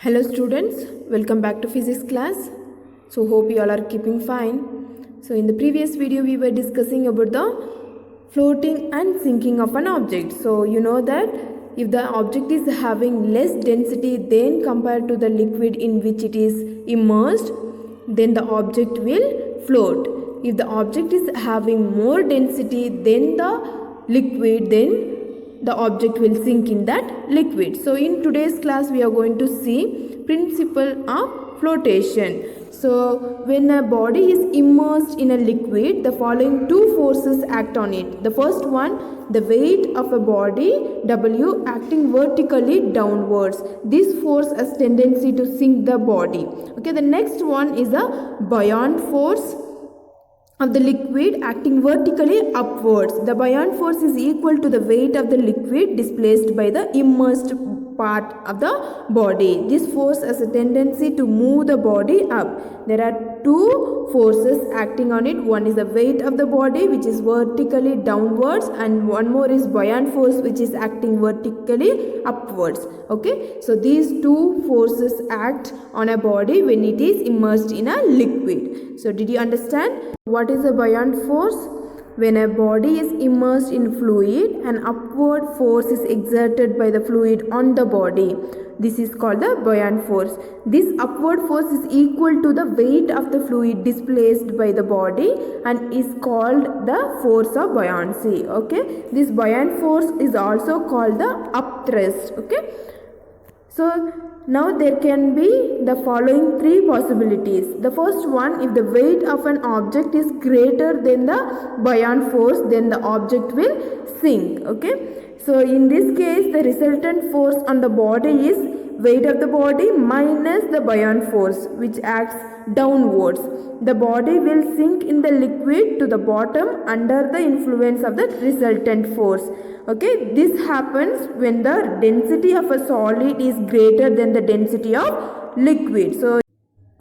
Hello students, welcome back to physics class. So hope you all are keeping fine. So in the previous video we were discussing about the floating and sinking of an object. So you know that if the object is having less density than compared to the liquid in which it is immersed, then the object will float. If the object is having more density than the liquid, then the object will sink in that liquid. So in today's class we are going to see principle of flotation. So when a body is immersed in a liquid, the following two forces act on it. The first one, the weight of a body W acting vertically downwards. This force has tendency to sink the body. Okay, the next one is a buoyant force of the liquid acting vertically upwards. The buoyant force is equal to the weight of the liquid displaced by the immersed part of the body. This force has a tendency to move the body up. There are two forces acting on it. One is the weight of the body, which is vertically downwards, and one more is buoyant force, which is acting vertically upwards. Okay, so these two forces act on a body when it is immersed in a liquid. So did you understand what is a buoyant force? When a body is immersed in fluid, an upward force is exerted by the fluid on the body. This is called the buoyant force. This upward force is equal to the weight of the fluid displaced by the body and is called the force of buoyancy. Okay, this buoyant force is also called the upthrust. Okay, so now there can be the following three possibilities. The first one, if the weight of an object is greater than the buoyant force, then the object will sink. Okay, so in this case the resultant force on the body is weight of the body minus the buoyant force, which acts downwards. The body will sink in the liquid to the bottom under the influence of the resultant force. Okay, this happens when the density of a solid is greater than the density of liquid. So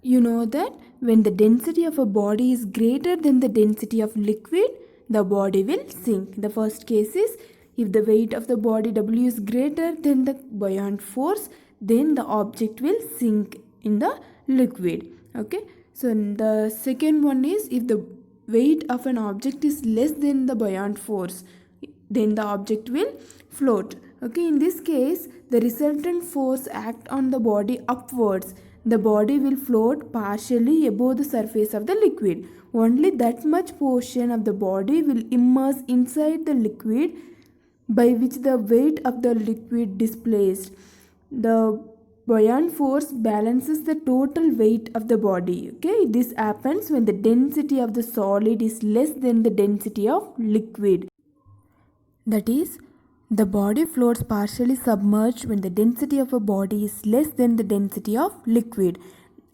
you know that when the density of a body is greater than the density of liquid, the body will sink. The first case is if the weight of the body W is greater than the buoyant force, then the object will sink in the liquid. Okay, so the second one is if the weight of an object is less than the buoyant force, then the object will float. Okay, in this case the resultant force act on the body upwards. The body will float partially above the surface of the liquid. Only that much portion of the body will immerse inside the liquid by which the weight of the liquid displaced. The buoyant force balances the total weight of the body. Okay, this happens when the density of the solid is less than the density of liquid. That is, the body floats partially submerged when the density of a body is less than the density of liquid.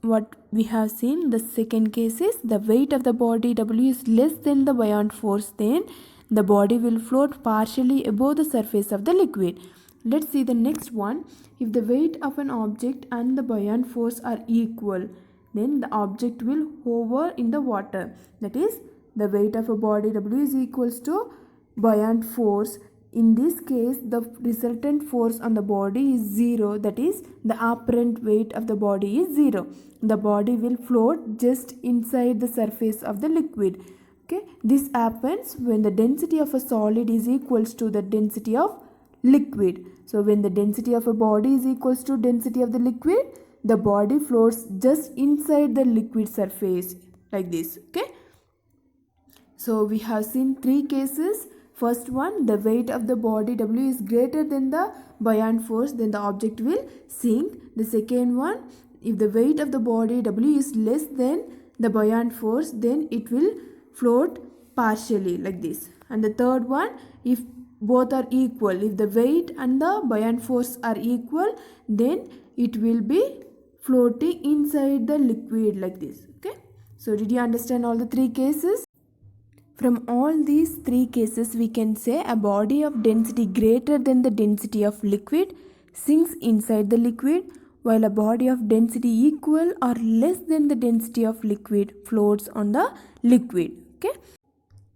What we have seen, the second case is the weight of the body W is less than the buoyant force, then the body will float partially above the surface of the liquid. Let's see the next one. If the weight of an object and the buoyant force are equal, then the object will hover in the water. That is, the weight of a body W is equals to buoyant force. In this case the resultant force on the body is 0, that is the apparent weight of the body is 0. The body will float just inside the surface of the liquid. Okay, this happens when the density of a solid is equals to the density of liquid. So when the density of a body is equals to density of the liquid, the body floats just inside the liquid surface like this. Okay, so we have seen three cases. First one, the weight of the body W is greater than the buoyant force, then the object will sink. The second one, if the weight of the body W is less than the buoyant force, then it will float partially like this. And the third one, if both are equal, if the weight and the buoyant force are equal, then it will be floating inside the liquid like this. Okay, so did you understand all the three cases? From all these three cases, we can say a body of density greater than the density of liquid sinks inside the liquid, while a body of density equal or less than the density of liquid floats on the liquid. Okay.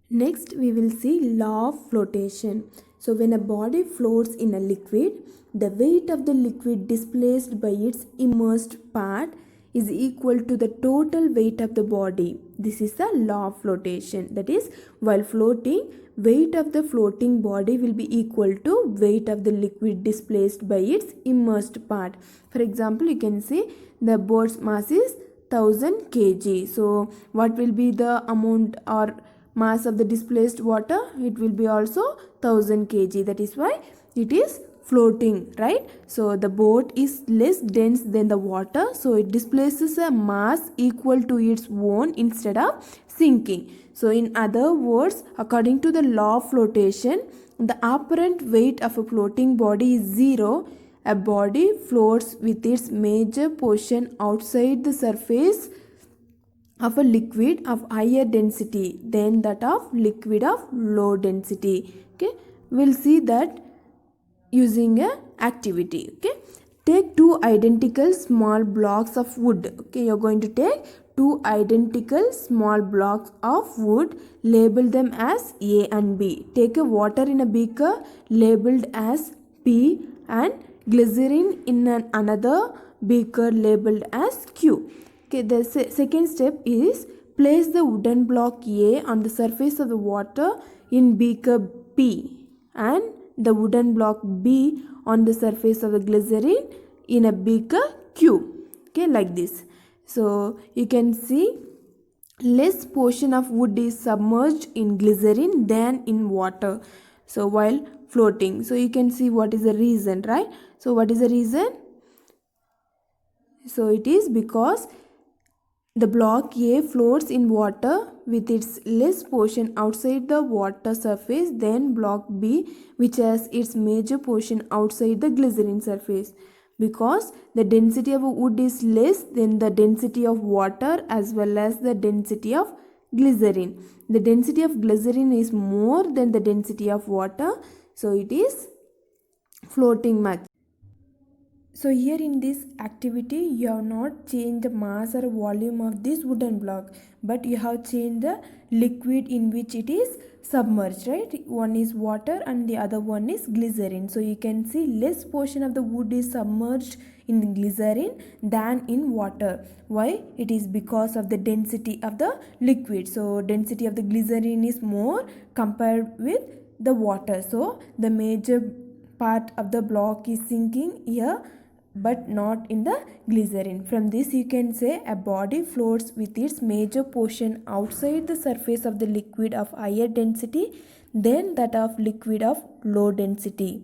Next, we will see law of flotation. So when a body floats in a liquid, the weight of the liquid displaced by its immersed part is equal to the total weight of the body. This is the law of flotation. That is, while floating, weight of the floating body will be equal to weight of the liquid displaced by its immersed part. For example, you can see the boat's mass is 1000 kg. So what will be the amount or mass of the displaced water? It will be also 1000 kg. That is why it is floating, right? So the boat is less dense than the water, so it displaces a mass equal to its own instead of sinking. So in other words, according to the law of flotation, the apparent weight of a floating body is zero. A body floats with its major portion outside the surface of a liquid of higher density than that of liquid of low density. Okay, we'll see that using a activity. Okay, take two identical small blocks of wood. Okay, you're going to take two identical small blocks of wood, label them as A and B. Take a water in a beaker labeled as P and glycerin in another beaker labeled as Q. Okay, the second step is place the wooden block A on the surface of the water in beaker P and the wooden block B on the surface of the glycerin in a beaker Q. Okay, like this. So you can see less portion of wood is submerged in glycerin than in water. So while floating, so you can see what is the reason, right? So what is the reason? So it is because the block A floats in water with its less portion outside the water surface than block B, which has its major portion outside the glycerin surface. Because the density of wood is less than the density of water as well as the density of glycerin. The density of glycerin is more than the density of water, so it is floating much. So here in this activity, you have not changed the mass or volume of this wooden block, but you have changed the liquid in which it is submerged, right? One is water and the other one is glycerin. So you can see less portion of the wood is submerged in glycerin than in water. Why? It is because of the density of the liquid. So density of the glycerin is more compared with the water. So the major part of the block is sinking here but not in the glycerin. From this you can say a body floats with its major portion outside the surface of the liquid of higher density than that of liquid of low density.